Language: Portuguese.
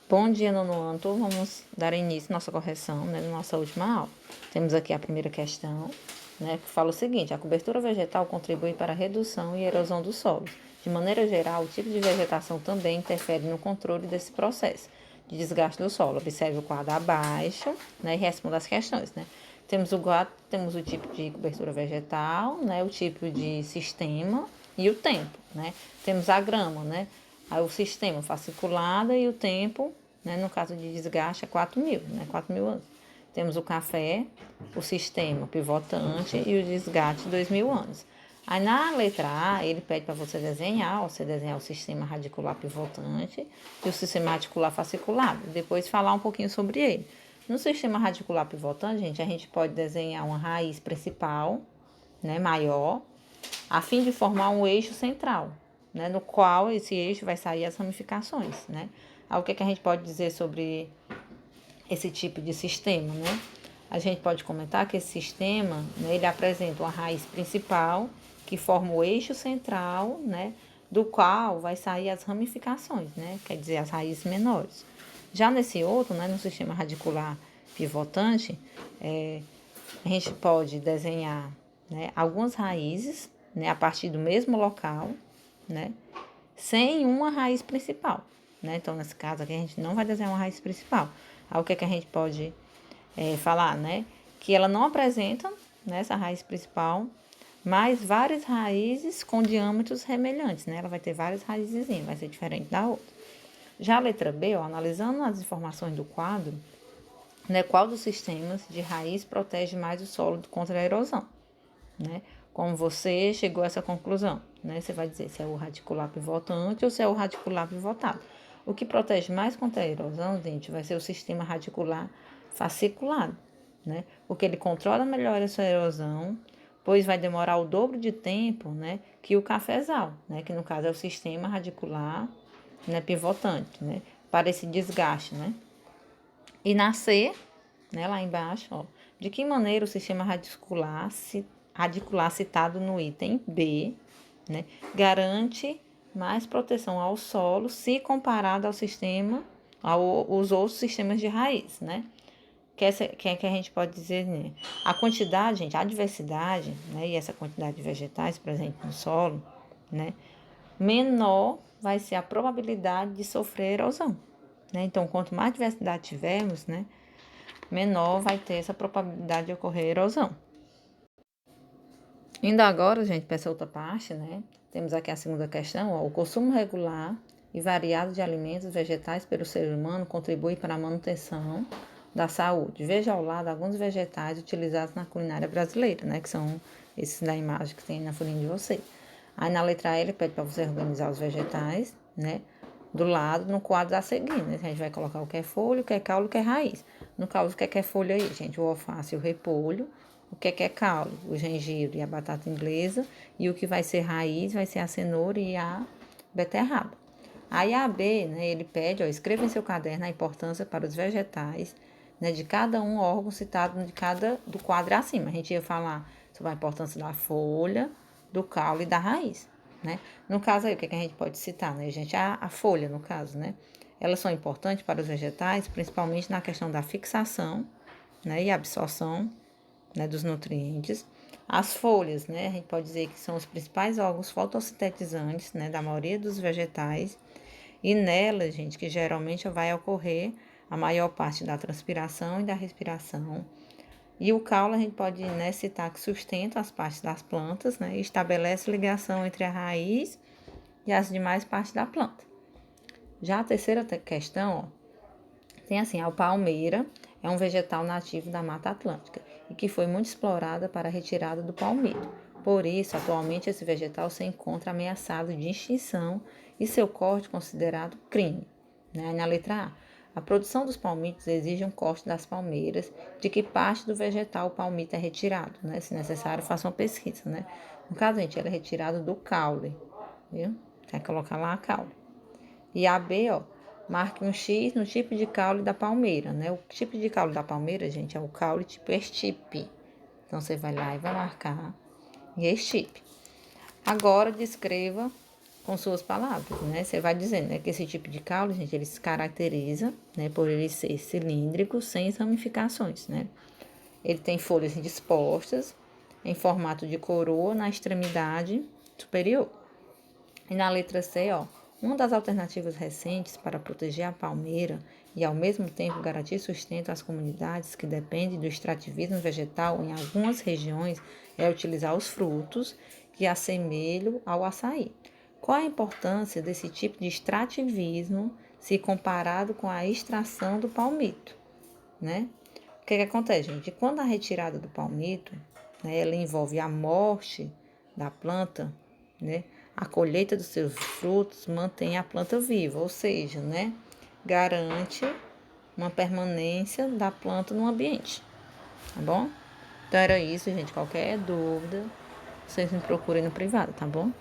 Bom dia, nono ano. Então, vamos dar início à nossa correção, né, na nossa última aula. Temos aqui a primeira questão, né, que fala o seguinte: a cobertura vegetal contribui para a redução e erosão dos solos. De maneira geral, o tipo de vegetação também interfere no controle desse processo de desgaste do solo. Observe o quadro abaixo, né, e responda as questões, né. Temos o quadro, temos o tipo de cobertura vegetal, né, o tipo de sistema e o tempo, né. Temos a grama, né. Aí o sistema fasciculada e o tempo, né, no caso de desgaste, é 4.000, né, 4.000 anos. Temos o café, o sistema pivotante e o desgaste 2.000 anos. Aí na letra A, ele pede para você desenhar, ó, você desenhar o sistema radicular pivotante e o sistema radicular fasciculado. Depois falar um pouquinho sobre ele. No sistema radicular pivotante, gente, a gente pode desenhar uma raiz principal, né, maior, a fim de formar um eixo central, né, no qual esse eixo vai sair as ramificações, né. Aí, o que a gente pode dizer sobre esse tipo de sistema, né? A gente pode comentar que esse sistema, né, ele apresenta uma raiz principal que forma o eixo central, né, do qual vai sair as ramificações, né, quer dizer, as raízes menores. Já nesse outro, né, no sistema radicular pivotante, a gente pode desenhar, né, algumas raízes, né, a partir do mesmo local, né, sem uma raiz principal, né? Então, nesse caso aqui, a gente não vai desenhar uma raiz principal. Aí, o que a gente pode falar, né? Que ela não apresenta, né, essa raiz principal, mas várias raízes com diâmetros semelhantes, né? Ela vai ter várias raízes, vai ser diferente da outra. Já a letra B, ó, analisando as informações do quadro, né, qual dos sistemas de raiz protege mais o solo contra a erosão, né? Como você chegou a essa conclusão, né? Você vai dizer se é o radicular pivotante ou se é o radicular pivotado. O que protege mais contra a erosão, gente, vai ser o sistema radicular fasciculado, né? Porque ele controla melhor essa erosão, pois vai demorar o dobro de tempo, né, que o cafezal, né, que no caso é o sistema radicular, né, pivotante, né, para esse desgaste, né? E nascer, né, lá embaixo, ó, de que maneira o sistema radicular citado no item B, né, garante mais proteção ao solo se comparado ao sistema, aos outros sistemas de raiz, né? Que a gente pode dizer, né? A quantidade, gente, a diversidade, né, e essa quantidade de vegetais presente no solo, né, menor vai ser a probabilidade de sofrer erosão, né? Então, quanto mais diversidade tivermos, né, menor vai ter essa probabilidade de ocorrer erosão. Indo agora, gente, para essa outra parte, né? Temos aqui a segunda questão, ó, o consumo regular e variado de alimentos vegetais pelo ser humano contribui para a manutenção da saúde. Veja ao lado alguns vegetais utilizados na culinária brasileira, né? Que são esses da imagem que tem na folhinha de vocês. Aí na letra A ele pede para você organizar os vegetais, né? Do lado, no quadro a seguir, né? A gente vai colocar o que é folha, o que é caule, o que é raiz. No caso, o que é folha aí, gente? O alface e o repolho. O que é caule? O gengibre e a batata inglesa. E o que vai ser raiz vai ser a cenoura e a beterraba. Aí a B, né, ele pede, ó, escreva em seu caderno a importância para os vegetais, né, de cada um órgão citado do quadro acima. A gente ia falar sobre a importância da folha, do caule e da raiz, né? No caso aí, o que a gente pode citar, né, gente? A folha, no caso, né? Elas são importantes para os vegetais, principalmente na questão da fixação, né, e absorção, né, dos nutrientes. As folhas, né, a gente pode dizer que são os principais órgãos fotossintetizantes, né, da maioria dos vegetais. E nelas, gente, que geralmente vai ocorrer a maior parte da transpiração e da respiração. E o caule a gente pode, né, citar que sustenta as partes das plantas, né, e estabelece ligação entre a raiz e as demais partes da planta. Já a terceira questão, ó, tem assim, a palmeira é um vegetal nativo da Mata Atlântica e que foi muito explorada para a retirada do palmito. Por isso, atualmente esse vegetal se encontra ameaçado de extinção e seu corte considerado crime. Né? Na letra A produção dos palmitos exige um corte das palmeiras, de que parte do vegetal o palmito é retirado, né? Se necessário, faça uma pesquisa, né? No caso, gente, ele é retirado do caule, viu? Vai colocar lá a caule. E a B, ó, marque um X no tipo de caule da palmeira, né? O tipo de caule da palmeira, gente, é o caule tipo estipe. Então, você vai lá e vai marcar estipe. Agora, descreva com suas palavras, né? Você vai dizendo, né, que esse tipo de caule, gente, ele se caracteriza, né, por ele ser cilíndrico, sem ramificações, né? Ele tem folhas dispostas em formato de coroa na extremidade superior. E na letra C, ó, uma das alternativas recentes para proteger a palmeira e ao mesmo tempo garantir sustento às comunidades que dependem do extrativismo vegetal em algumas regiões é utilizar os frutos que assemelham ao açaí. Qual a importância desse tipo de extrativismo se comparado com a extração do palmito, né? O que acontece, gente? Quando a retirada do palmito, né, ela envolve a morte da planta, né? A colheita dos seus frutos mantém a planta viva, ou seja, né, garante uma permanência da planta no ambiente, tá bom? Então era isso, gente. Qualquer dúvida, vocês me procurem no privado, tá bom?